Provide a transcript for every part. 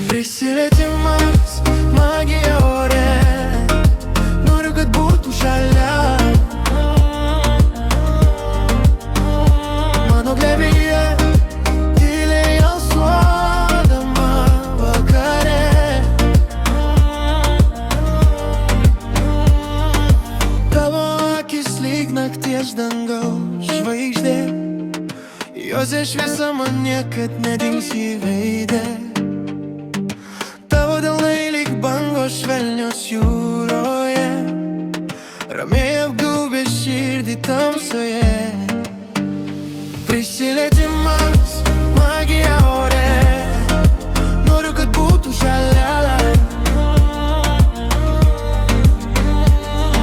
Prisilietimas, magija ore, noriu, kad būtum šalia. Mano glėbyje, tyliai alsuodama vakare. Tavo akis lyg nakties dangaus žvaigždė, jose šviesa man niekad nedings į veidę. Tavo delnai lyg bangos švelnios jūroje, ramiai apgaubė širdį tamsoje. Prisilietimas, magija ore, noriu, kad būtum šalia.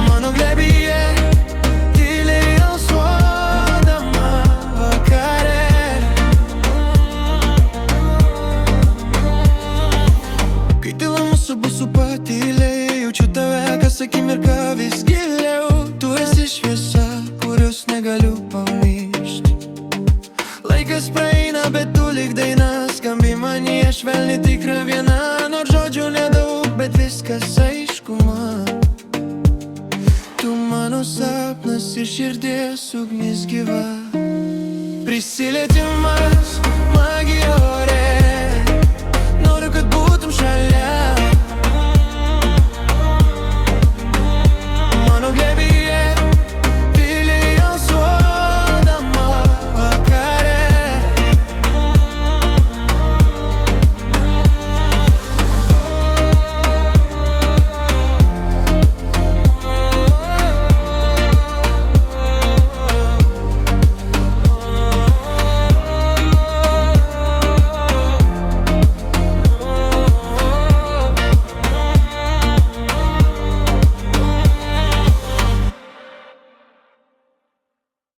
Mano glėbyje, tyliai alsuodama vakare. Kai tyla mūsų bus supatylė, jaučiu tave kas akimirką vis giliau. Tu esi šviesa, kurios negaliu pamiršti. Laikas praeina, bet tu lyg daina, skambi manyje švelni tikra viena. Nors žodžių nedaug, bet viskas aišku man. Tu mano sapnas ir širdies ugnis gyva. Prisilietimas,